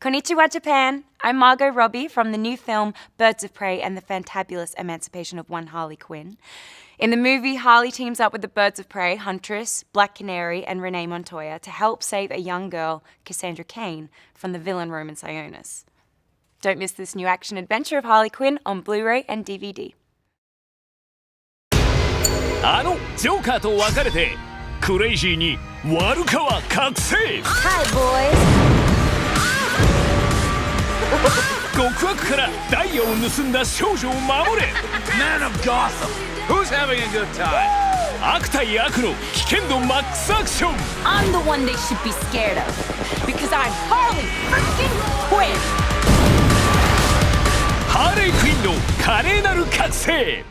Konnichiwa, Japan! I'm Margot Robbie from the new film Birds of Prey and the Fantabulous Emancipation of One Harley Quinn. In the movie, Harley teams up with the Birds of Prey, Huntress, Black Canary, and Renee Montoya to help save a young girl, Cassandra Cain, from the villain Roman Sionis. Don't miss this new action adventure of Harley Quinn on Blu-ray and DVD. あのジョーカーと別れてクレイジーに悪カワ覚醒 Hi, boys! 極悪からダイヤを盗んだ少女を守れ Man of Gotham! Who's having a good time? 悪対悪の危険度MAXアクション I'm the one they should be scared of. Because I'm Harley freaking Quinn! ハーレイ・クインの華麗なる覚醒